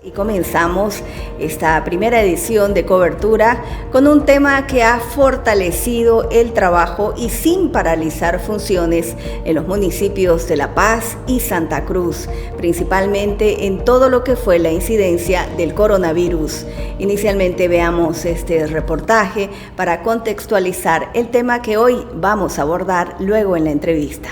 Y comenzamos esta primera edición de cobertura con un tema que ha fortalecido el trabajo y sin paralizar funciones en los municipios de La Paz y Santa Cruz, principalmente en todo lo que fue la incidencia del coronavirus. Inicialmente veamos este reportaje para contextualizar el tema que hoy vamos a abordar luego en la entrevista.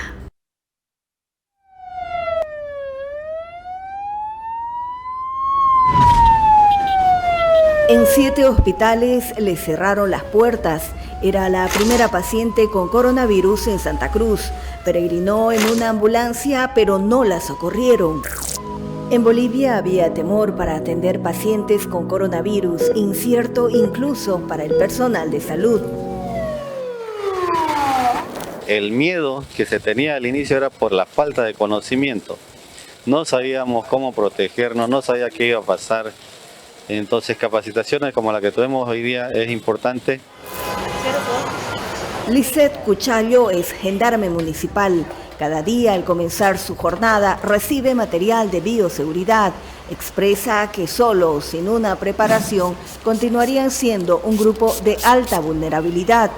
En 7 hospitales le cerraron las puertas. Era la primera paciente con coronavirus en Santa Cruz. Peregrinó en una ambulancia, pero no la socorrieron. En Bolivia había temor para atender pacientes con coronavirus, incierto incluso para el personal de salud. El miedo que se tenía al inicio era por la falta de conocimiento. No sabíamos cómo protegernos, no sabía qué iba a pasar. Entonces, capacitaciones como la que tuvimos hoy día es importante. Lisette Cuchallo es gendarme municipal. Cada día, al comenzar su jornada, recibe material de bioseguridad. Expresa que solo sin una preparación continuarían siendo un grupo de alta vulnerabilidad.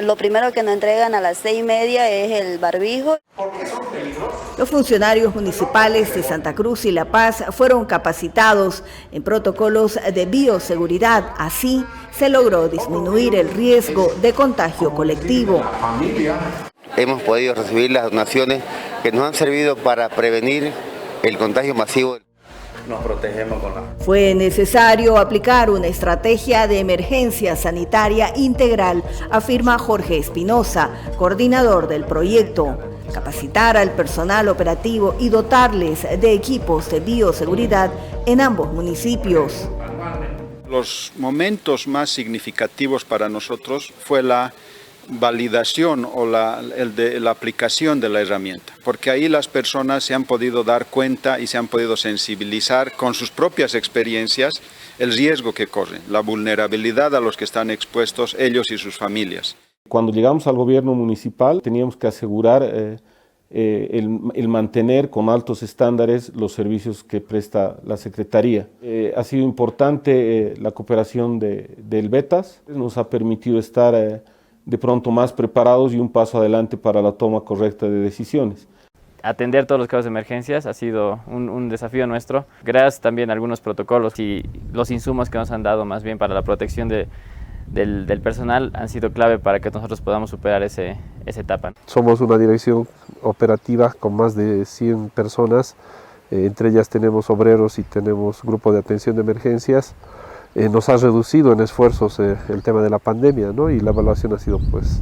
Lo primero que nos entregan a las 6:30 es el barbijo. ¿Por qué son peligrosos? Los funcionarios municipales de Santa Cruz y La Paz fueron capacitados en protocolos de bioseguridad. Así se logró disminuir el riesgo de contagio colectivo. Hemos podido recibir las donaciones que nos han servido para prevenir el contagio masivo. Nos protegemos con la... Fue necesario aplicar una estrategia de emergencia sanitaria integral, afirma Jorge Espinosa, coordinador del proyecto. Capacitar al personal operativo y dotarles de equipos de bioseguridad en ambos municipios. Los momentos más significativos para nosotros fue la validación o la aplicación de la herramienta, porque ahí las personas se han podido dar cuenta y se han podido sensibilizar con sus propias experiencias el riesgo que corren, la vulnerabilidad a los que están expuestos ellos y sus familias. Cuando llegamos al gobierno municipal teníamos que asegurar el mantener con altos estándares los servicios que presta la Secretaría. Ha sido importante la cooperación del Betas, nos ha permitido estar de pronto más preparados y un paso adelante para la toma correcta de decisiones. Atender todos los casos de emergencias ha sido un desafío nuestro, gracias también a algunos protocolos y los insumos que nos han dado más bien para la protección del personal han sido clave para que nosotros podamos superar esa etapa. Somos una dirección operativa con más de 100 personas, entre ellas tenemos obreros y tenemos grupo de atención de emergencias. Nos ha reducido en esfuerzos el tema de la pandemia, ¿no? Y la evaluación ha sido pues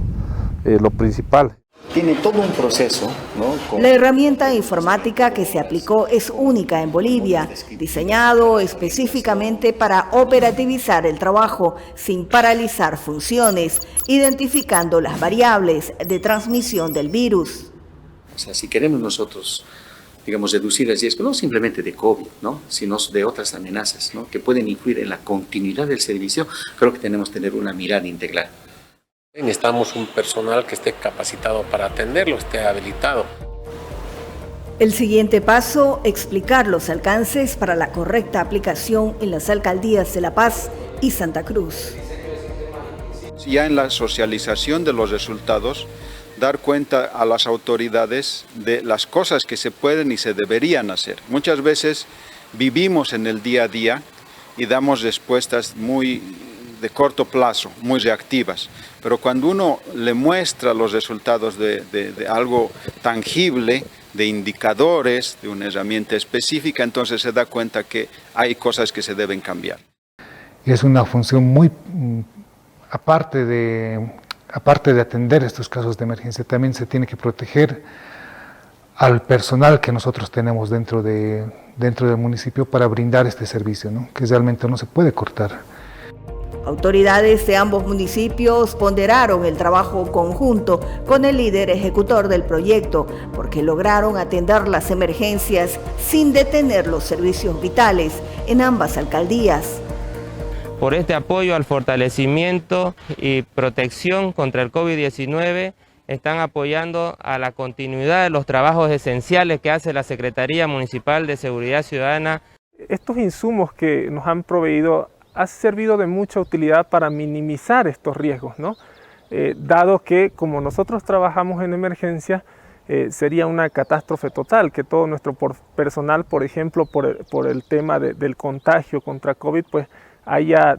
lo principal. Tiene todo un proceso, ¿no? La herramienta informática que se aplicó es única en Bolivia, diseñado específicamente para operativizar el trabajo sin paralizar funciones, identificando las variables de transmisión del virus. O sea, si queremos nosotros, digamos, reducir el riesgo, no simplemente de COVID, ¿no? Sino de otras amenazas, ¿no? Que pueden influir en la continuidad del servicio, creo que tenemos que tener una mirada integral. Necesitamos un personal que esté capacitado para atenderlo, esté habilitado. El siguiente paso, explicar los alcances para la correcta aplicación en las alcaldías de La Paz y Santa Cruz. Ya en la socialización de los resultados, dar cuenta a las autoridades de las cosas que se pueden y se deberían hacer. Muchas veces vivimos en el día a día y damos respuestas muy de corto plazo, muy reactivas, pero cuando uno le muestra los resultados de algo tangible, de indicadores, de una herramienta específica, entonces se da cuenta que hay cosas que se deben cambiar. Es una función muy, aparte de atender estos casos de emergencia, también se tiene que proteger al personal que nosotros tenemos dentro del municipio para brindar este servicio, ¿no? Que realmente no se puede cortar. Autoridades de ambos municipios ponderaron el trabajo conjunto con el líder ejecutor del proyecto, porque lograron atender las emergencias sin detener los servicios vitales en ambas alcaldías. Por este apoyo al fortalecimiento y protección contra el COVID-19, están apoyando a la continuidad de los trabajos esenciales que hace la Secretaría Municipal de Seguridad Ciudadana Estos insumos que nos han proveído han servido de mucha utilidad para minimizar estos riesgos, ¿no? Dado que como nosotros trabajamos en emergencia, sería una catástrofe total que todo nuestro personal, por ejemplo, por el tema del contagio contra COVID, pues haya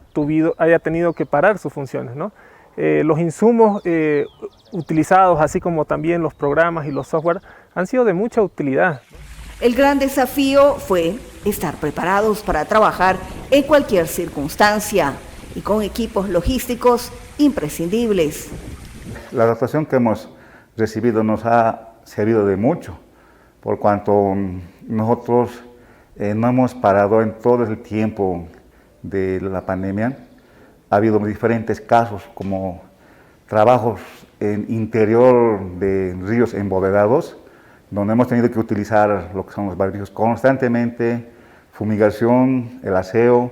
tenido que parar sus funciones, ¿no? Los insumos utilizados, así como también los programas y los software, han sido de mucha utilidad. El gran desafío fue estar preparados para trabajar en cualquier circunstancia y con equipos logísticos imprescindibles. La adaptación que hemos recibido nos ha servido de mucho, por cuanto nosotros no hemos parado en todo el tiempo de la pandemia. Ha habido diferentes casos como trabajos en interior de ríos embovedados, donde hemos tenido que utilizar lo que son los barbijos constantemente, fumigación, el aseo,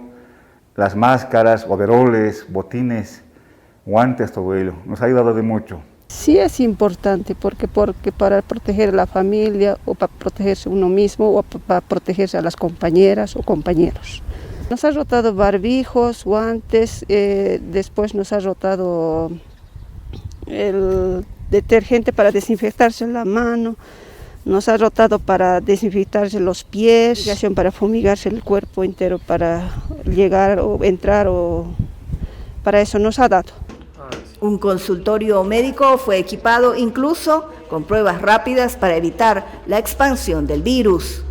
las máscaras, overoles, botines, guantes, todo ello. Nos ha ayudado de mucho. Sí es importante porque para proteger a la familia o para protegerse uno mismo o para protegerse a las compañeras o compañeros. Nos ha rotado barbijos, guantes, después nos ha rotado el detergente para desinfectarse la mano, nos ha rotado para desinfectarse los pies, para fumigarse el cuerpo entero para llegar o entrar, o para eso nos ha dado. Un consultorio médico fue equipado incluso con pruebas rápidas para evitar la expansión del virus.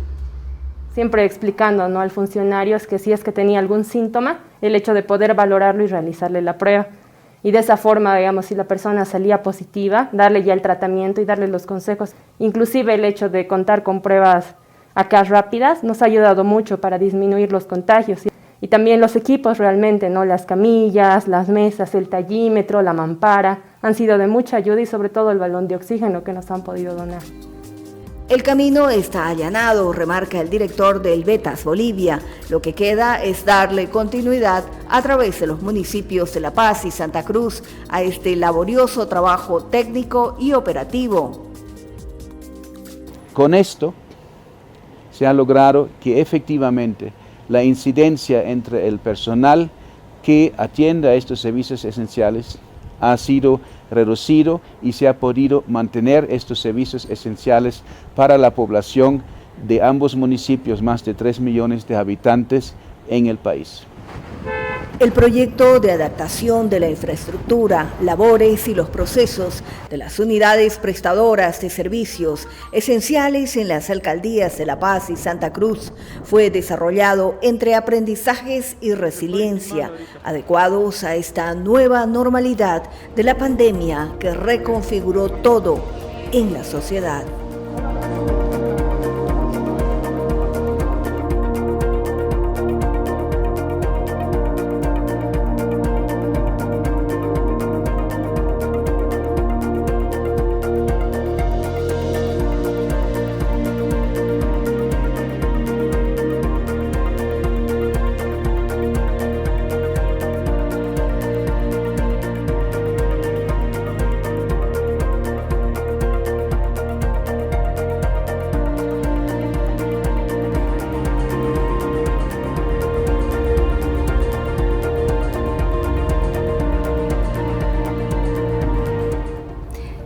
Siempre explicando, ¿no?, al funcionario que si es que tenía algún síntoma, el hecho de poder valorarlo y realizarle la prueba. Y de esa forma, digamos, si la persona salía positiva, darle ya el tratamiento y darle los consejos. Inclusive el hecho de contar con pruebas acá rápidas nos ha ayudado mucho para disminuir los contagios. Y también los equipos realmente, ¿no?, las camillas, las mesas, el tallímetro, la mampara, han sido de mucha ayuda y sobre todo el balón de oxígeno que nos han podido donar. El camino está allanado, remarca el director del VETAS Bolivia. Lo que queda es darle continuidad a través de los municipios de La Paz y Santa Cruz a este laborioso trabajo técnico y operativo. Con esto se ha logrado que efectivamente la incidencia entre el personal que atiende a estos servicios esenciales ha sido reducido y se ha podido mantener estos servicios esenciales para la población de ambos municipios, más de 3 millones de habitantes en el país. El proyecto de adaptación de la infraestructura, labores y los procesos de las unidades prestadoras de servicios esenciales en las alcaldías de La Paz y Santa Cruz fue desarrollado entre aprendizajes y resiliencia, adecuados a esta nueva normalidad de la pandemia que reconfiguró todo en la sociedad.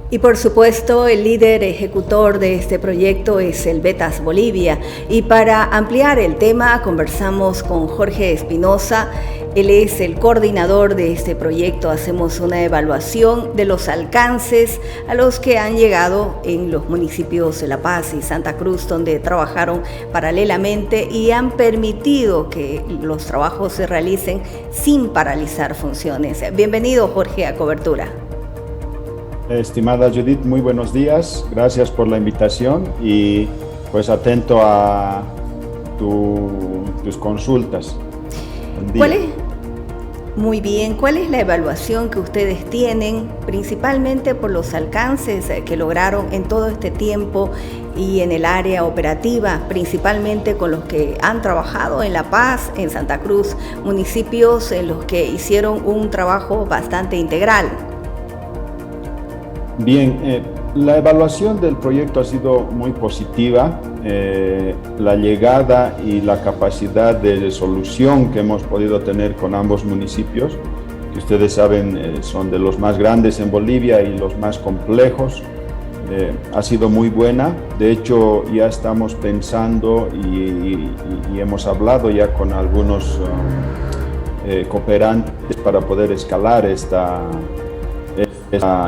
Y por supuesto, el líder ejecutor de este proyecto es el VETAS Bolivia. Y para ampliar el tema, conversamos con Jorge Espinosa. Él es el coordinador de este proyecto. Hacemos una evaluación de los alcances a los que han llegado en los municipios de La Paz y Santa Cruz, donde trabajaron paralelamente y han permitido que los trabajos se realicen sin paralizar funciones. Bienvenido, Jorge, a Cobertura. Estimada Judith, muy buenos días. Gracias por la invitación y pues atento a tus consultas. Muy bien, ¿cuál es la evaluación que ustedes tienen, principalmente por los alcances que lograron en todo este tiempo y en el área operativa, principalmente con los que han trabajado en La Paz, en Santa Cruz, municipios en los que hicieron un trabajo bastante integral? Bien, La evaluación del proyecto ha sido muy positiva. La llegada y la capacidad de resolución que hemos podido tener con ambos municipios, que ustedes saben son de los más grandes en Bolivia y los más complejos, ha sido muy buena. De hecho, ya estamos pensando y hemos hablado ya con algunos cooperantes para poder escalar esta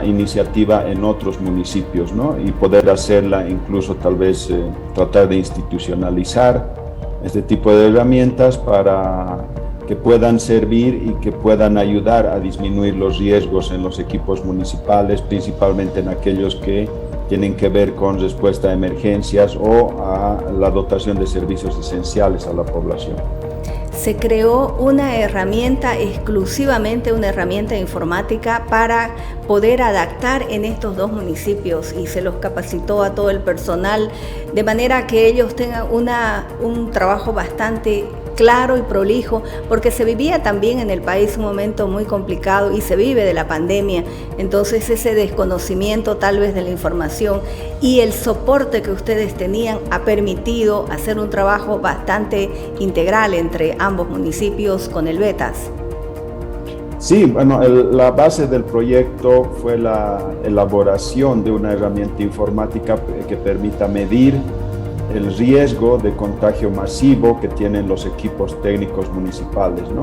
iniciativa en otros municipios, ¿no? Y poder hacerla incluso tal vez tratar de institucionalizar este tipo de herramientas para que puedan servir y que puedan ayudar a disminuir los riesgos en los equipos municipales, principalmente en aquellos que tienen que ver con respuesta a emergencias o a la dotación de servicios esenciales a la población. Se creó una herramienta, exclusivamente una herramienta informática para poder adaptar en estos dos municipios y se los capacitó a todo el personal de manera que ellos tengan un trabajo bastante claro y prolijo, porque se vivía también en el país un momento muy complicado y se vive de la pandemia. Entonces ese desconocimiento tal vez de la información y el soporte que ustedes tenían ha permitido hacer un trabajo bastante integral entre ambos municipios con el BETAS. Sí, bueno, la base del proyecto fue la elaboración de una herramienta informática que permita medir el riesgo de contagio masivo que tienen los equipos técnicos municipales, ¿no?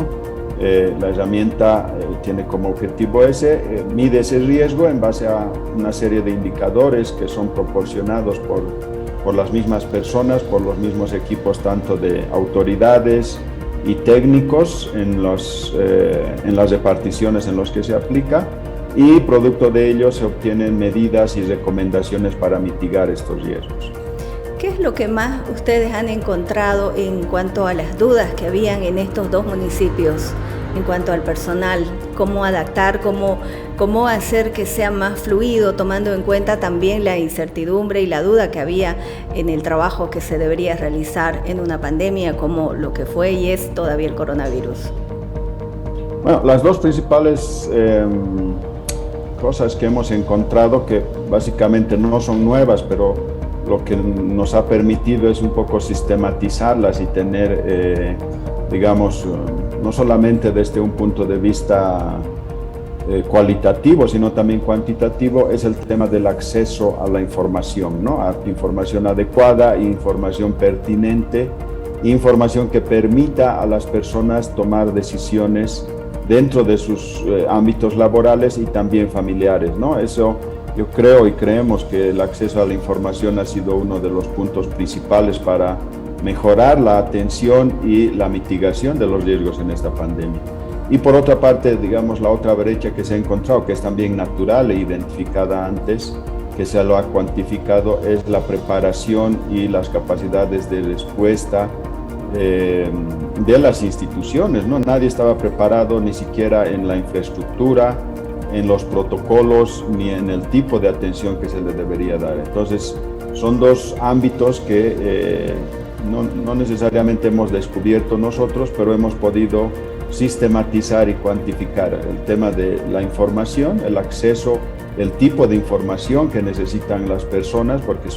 La herramienta tiene como objetivo mide ese riesgo en base a una serie de indicadores que son proporcionados por las mismas personas, por los mismos equipos, tanto de autoridades y técnicos en las reparticiones en las que se aplica, y producto de ello se obtienen medidas y recomendaciones para mitigar estos riesgos. ¿Qué es lo que más ustedes han encontrado en cuanto a las dudas que habían en estos dos municipios, en cuanto al personal? ¿Cómo adaptar, cómo hacer que sea más fluido, tomando en cuenta también la incertidumbre y la duda que había en el trabajo que se debería realizar en una pandemia como lo que fue y es todavía el coronavirus? Bueno, las dos principales cosas que hemos encontrado, que básicamente no son nuevas, pero lo que nos ha permitido es un poco sistematizarlas y tener, digamos, no solamente desde un punto de vista cualitativo, sino también cuantitativo, es el tema del acceso a la información, ¿no? A información adecuada, información pertinente, información que permita a las personas tomar decisiones dentro de sus ámbitos laborales y también familiares, ¿no? Eso yo creo y creemos que el acceso a la información ha sido uno de los puntos principales para mejorar la atención y la mitigación de los riesgos en esta pandemia. Y por otra parte, digamos, la otra brecha que se ha encontrado, que es también natural e identificada antes, que se lo ha cuantificado, es la preparación y las capacidades de respuesta de las instituciones, ¿no? Nadie estaba preparado ni siquiera en la infraestructura, en los protocolos, ni en el tipo de atención que se le debería dar. Entonces, son dos ámbitos que no necesariamente hemos descubierto nosotros, pero hemos podido sistematizar y cuantificar el tema de la información, el acceso, el tipo de información que necesitan las personas, porque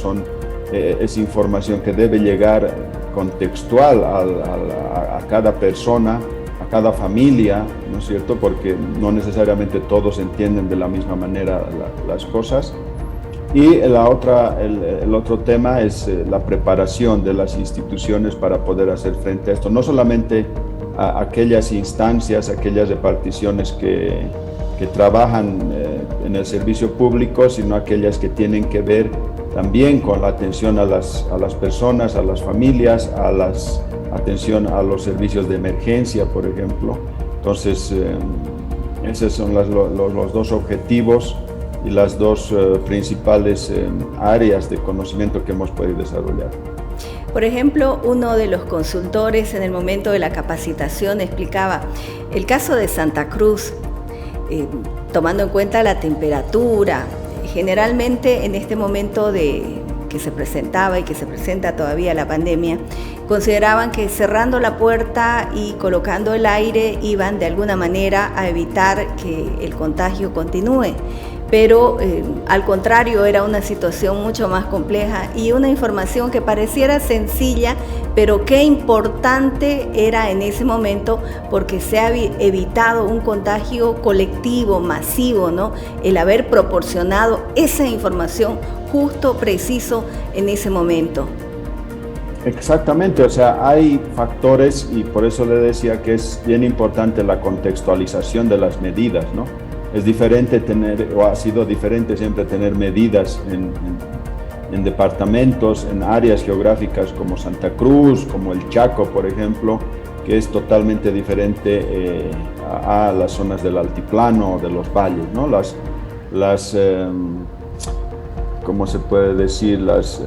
es información que debe llegar contextual a cada persona, a cada familia, ¿no es cierto? Porque no necesariamente todos entienden de la misma manera las cosas. Y el otro tema es la preparación de las instituciones para poder hacer frente a esto, no solamente a aquellas instancias, aquellas reparticiones que trabajan en el servicio público, sino aquellas que tienen que ver también con la atención a las personas, a las familias, atención a los servicios de emergencia, por ejemplo. Entonces, esos son los dos objetivos y las dos principales áreas de conocimiento que hemos podido desarrollar. Por ejemplo, uno de los consultores en el momento de la capacitación explicaba el caso de Santa Cruz, tomando en cuenta la temperatura. Generalmente en este momento que se presentaba y que se presenta todavía la pandemia, consideraban que cerrando la puerta y colocando el aire iban de alguna manera a evitar que el contagio continúe. pero al contrario era una situación mucho más compleja y una información que pareciera sencilla, pero qué importante era en ese momento porque se ha evitado un contagio colectivo, masivo, ¿no? El haber proporcionado esa información justo, preciso en ese momento. Exactamente, o sea, hay factores y por eso le decía que es bien importante la contextualización de las medidas, ¿no? Es diferente tener, o ha sido diferente siempre tener medidas en departamentos, en áreas geográficas como Santa Cruz, como el Chaco, por ejemplo, que es totalmente diferente a las zonas del altiplano o de los valles, ¿no? ¿Cómo se puede decir? Las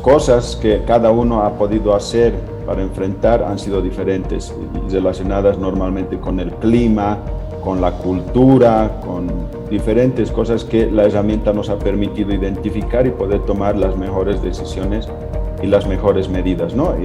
cosas que cada uno ha podido hacer para enfrentar han sido diferentes y relacionadas normalmente con el clima, con la cultura, con diferentes cosas que la herramienta nos ha permitido identificar y poder tomar las mejores decisiones y las mejores medidas, ¿no?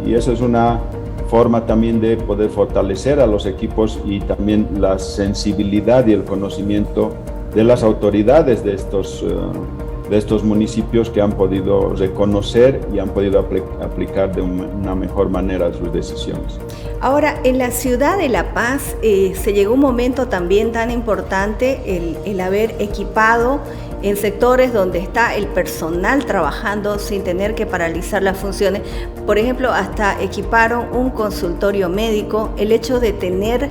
Y eso es una forma también de poder fortalecer a los equipos y también la sensibilidad y el conocimiento de las autoridades de estos municipios que han podido reconocer y han podido aplicar de una mejor manera sus decisiones. Ahora, en la ciudad de La Paz se llegó un momento también tan importante el haber equipado en sectores donde está el personal trabajando sin tener que paralizar las funciones. Por ejemplo, hasta equiparon un consultorio médico, el hecho de tener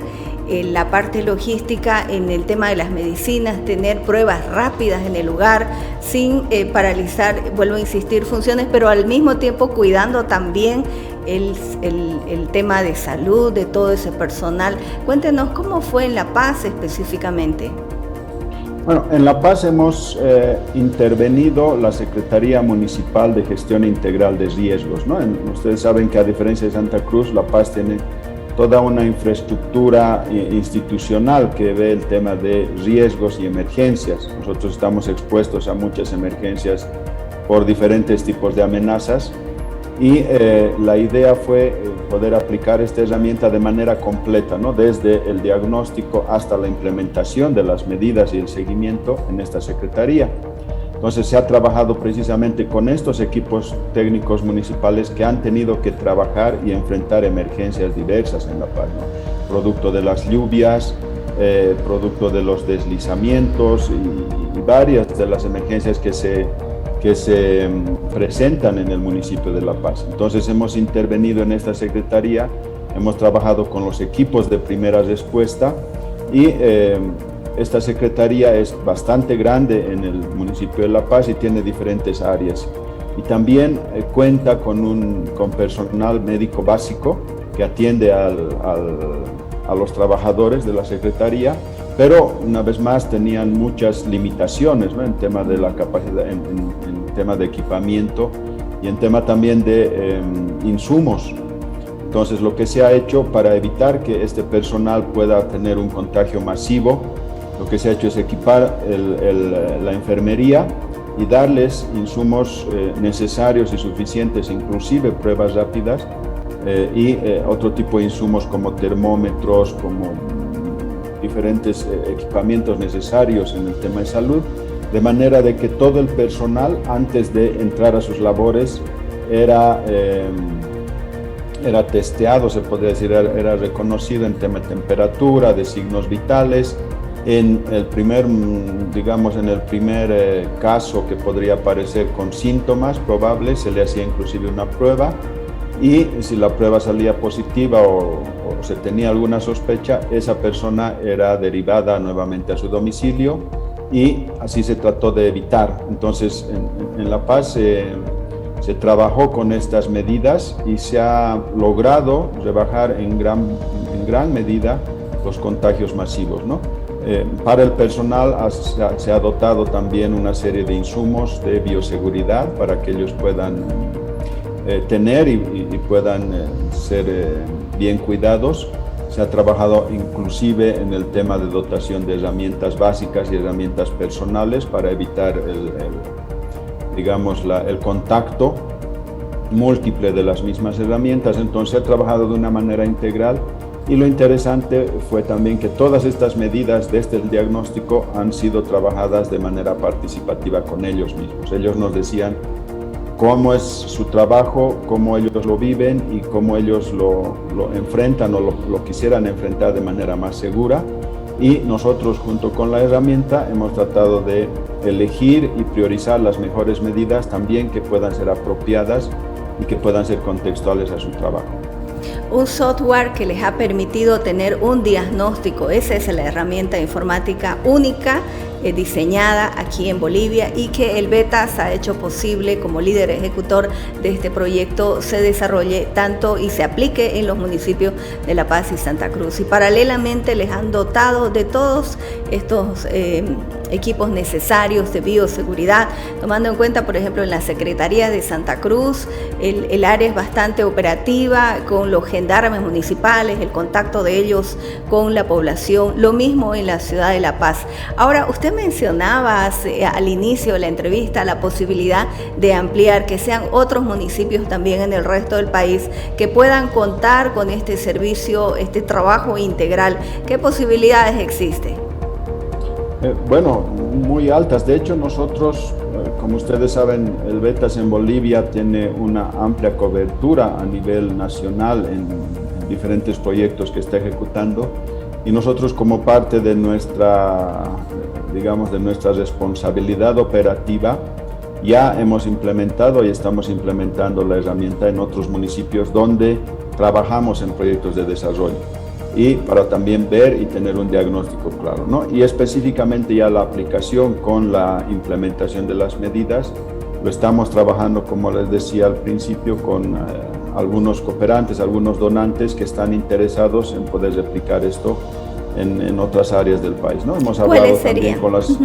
la parte logística en el tema de las medicinas, tener pruebas rápidas en el lugar sin paralizar, vuelvo a insistir, funciones, pero al mismo tiempo cuidando también el tema de salud de todo ese personal. Cuéntenos cómo fue en La Paz específicamente. Bueno, en La Paz hemos intervenido la Secretaría Municipal de Gestión Integral de Riesgos, ¿no? Ustedes saben que a diferencia de Santa Cruz, La Paz tiene toda una infraestructura institucional que ve el tema de riesgos y emergencias. Nosotros estamos expuestos a muchas emergencias por diferentes tipos de amenazas y la idea fue poder aplicar esta herramienta de manera completa, ¿no? Desde el diagnóstico hasta la implementación de las medidas y el seguimiento en esta secretaría. Entonces se ha trabajado precisamente con estos equipos técnicos municipales que han tenido que trabajar y enfrentar emergencias diversas en La Paz, ¿no? Producto de las lluvias, producto de los deslizamientos y varias de las emergencias que se presentan en el municipio de La Paz. Entonces hemos intervenido en esta secretaría, hemos trabajado con los equipos de primera respuesta y esta secretaría es bastante grande en el municipio de La Paz y tiene diferentes áreas. Y también cuenta con personal médico básico que atiende a los trabajadores de la secretaría, pero una vez más tenían muchas limitaciones, ¿no? En tema de la capacidad, en tema de equipamiento y en tema también de insumos. Entonces lo que se ha hecho para evitar que este personal pueda tener un contagio masivo, lo que se ha hecho es equipar la enfermería y darles insumos necesarios y suficientes, inclusive pruebas rápidas y otro tipo de insumos como termómetros, como diferentes equipamientos necesarios en el tema de salud, de manera de que todo el personal antes de entrar a sus labores era testeado, se podría decir, era reconocido en tema de temperatura, de signos vitales. En el primer caso que podría aparecer con síntomas probables, se le hacía inclusive una prueba y si la prueba salía positiva o se tenía alguna sospecha, esa persona era derivada nuevamente a su domicilio y así se trató de evitar. Entonces en La Paz se trabajó con estas medidas y se ha logrado rebajar en gran medida los contagios masivos, ¿no? Para el personal se ha dotado también una serie de insumos de bioseguridad para que ellos puedan tener y puedan ser bien cuidados. Se ha trabajado inclusive en el tema de dotación de herramientas básicas y herramientas personales para evitar el contacto múltiple de las mismas herramientas. Entonces se ha trabajado de una manera integral Y lo interesante fue también que todas estas medidas desde el diagnóstico han sido trabajadas de manera participativa con ellos mismos. Ellos nos decían cómo es su trabajo, cómo ellos lo viven y cómo ellos lo enfrentan o lo quisieran enfrentar de manera más segura. Y nosotros, junto con la herramienta, hemos tratado de elegir y priorizar las mejores medidas también que puedan ser apropiadas y que puedan ser contextuales a su trabajo. Un software que les ha permitido tener un diagnóstico. Esa es la herramienta informática única diseñada aquí en Bolivia y que el Betas ha hecho posible como líder ejecutor de este proyecto se desarrolle tanto y se aplique en los municipios de La Paz y Santa Cruz. Y paralelamente les han dotado de todos estos equipos necesarios de bioseguridad, tomando en cuenta, por ejemplo, en la Secretaría de Santa Cruz, el área es bastante operativa con los gendarmes municipales, el contacto de ellos con la población, lo mismo en la ciudad de La Paz. Ahora, usted mencionaba al inicio de la entrevista la posibilidad de ampliar, que sean otros municipios también en el resto del país que puedan contar con este servicio, este trabajo integral. ¿Qué posibilidades existen? Bueno, muy altas. De hecho, nosotros, como ustedes saben, el Betas en Bolivia tiene una amplia cobertura a nivel nacional en diferentes proyectos que está ejecutando y nosotros, como parte de nuestra, digamos, de nuestra responsabilidad operativa, ya hemos implementado y estamos implementando la herramienta en otros municipios donde trabajamos en proyectos de desarrollo, y para también ver y tener un diagnóstico claro, ¿no? Y específicamente ya la aplicación con la implementación de las medidas, lo estamos trabajando, como les decía al principio, con algunos cooperantes, algunos donantes que están interesados en poder replicar esto en otras áreas del país, ¿no? Hemos hablado también con las...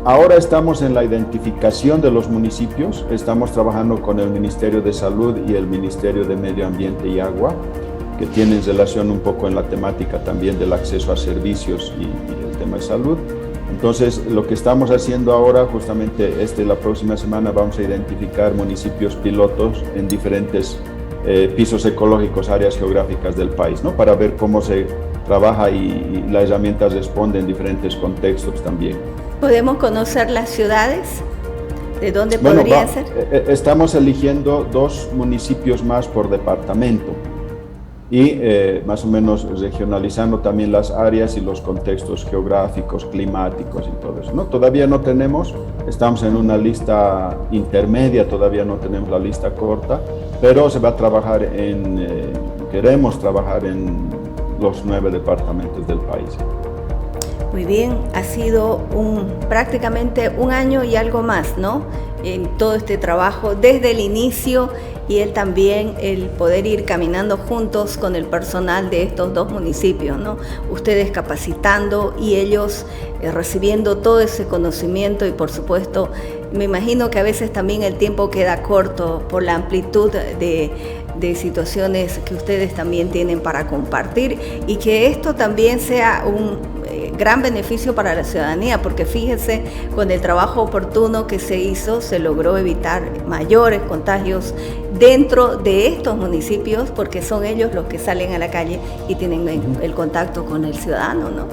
Ahora estamos en la identificación de los municipios, estamos trabajando con el Ministerio de Salud y el Ministerio de Medio Ambiente y Agua, que tienen relación un poco en la temática también del acceso a servicios y el tema de salud. Entonces, lo que estamos haciendo ahora, justamente la próxima semana, vamos a identificar municipios pilotos en diferentes pisos ecológicos, áreas geográficas del país, ¿no? Para ver cómo se trabaja y la herramienta responde en diferentes contextos también. ¿Podemos conocer las ciudades? ¿De dónde podrían ser? Estamos eligiendo 2 municipios más por departamento y más o menos regionalizando también las áreas y los contextos geográficos, climáticos y todo eso, ¿no? Todavía no tenemos, estamos en una lista intermedia, todavía no tenemos la lista corta, pero se va a trabajar queremos trabajar en los 9 departamentos del país. Muy bien, ha sido prácticamente un año y algo más, ¿no? En todo este trabajo desde el inicio y el poder ir caminando juntos con el personal de estos 2 municipios, ¿no? Ustedes capacitando y ellos recibiendo todo ese conocimiento y, por supuesto, me imagino que a veces también el tiempo queda corto por la amplitud de situaciones que ustedes también tienen para compartir y que esto también sea un gran beneficio para la ciudadanía, porque fíjense, con el trabajo oportuno que se hizo, se logró evitar mayores contagios dentro de estos municipios, porque son ellos los que salen a la calle y tienen el contacto con el ciudadano, ¿no?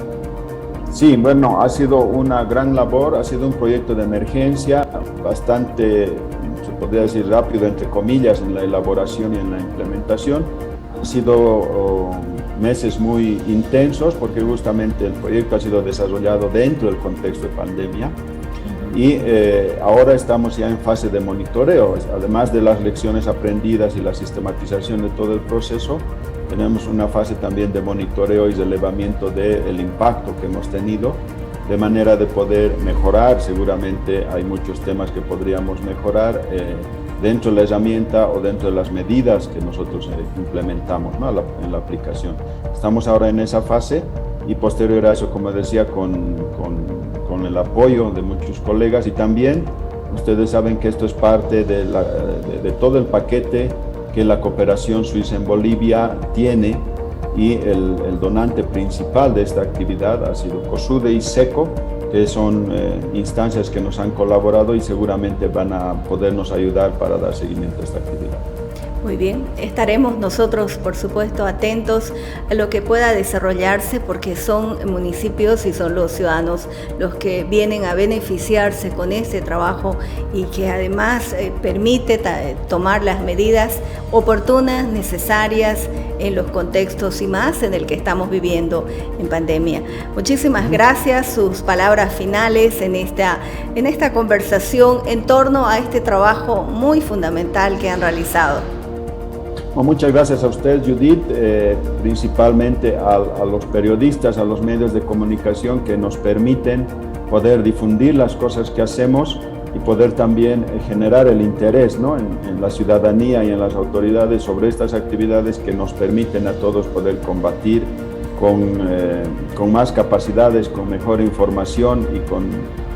Sí, bueno, ha sido una gran labor, ha sido un proyecto de emergencia bastante, se podría decir rápido, entre comillas, en la elaboración y en la implementación. Han sido meses muy intensos porque justamente el proyecto ha sido desarrollado dentro del contexto de pandemia y ahora estamos ya en fase de monitoreo. Además de las lecciones aprendidas y la sistematización de todo el proceso, tenemos una fase también de monitoreo y relevamiento del impacto que hemos tenido, de manera de poder mejorar. Seguramente hay muchos temas que podríamos mejorar dentro de la herramienta o dentro de las medidas que nosotros implementamos, ¿no? en la aplicación. Estamos ahora en esa fase y posterior a eso, como decía, con el apoyo de muchos colegas, y también ustedes saben que esto es parte de todo el paquete que la cooperación suiza en Bolivia tiene, y el donante principal de esta actividad ha sido COSUDE y SECO, que son instancias que nos han colaborado y seguramente van a podernos ayudar para dar seguimiento a esta actividad. Muy bien, estaremos nosotros, por supuesto, atentos a lo que pueda desarrollarse, porque son municipios y son los ciudadanos los que vienen a beneficiarse con este trabajo y que además permite tomar las medidas oportunas, necesarias en los contextos y más en el que estamos viviendo en pandemia. Muchísimas gracias, sus palabras finales en esta conversación en torno a este trabajo muy fundamental que han realizado. Muchas gracias a usted, Judith, principalmente a los periodistas, a los medios de comunicación que nos permiten poder difundir las cosas que hacemos y poder también generar el interés, ¿no?, en la ciudadanía y en las autoridades sobre estas actividades que nos permiten a todos poder combatir con más capacidades, con mejor información y con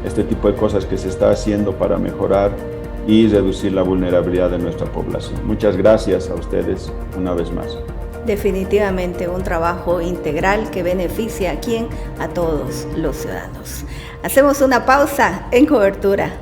este tipo de cosas que se está haciendo para mejorar y reducir la vulnerabilidad de nuestra población. Muchas gracias a ustedes una vez más. Definitivamente un trabajo integral que beneficia a todos los ciudadanos. Hacemos una pausa en Cobertura.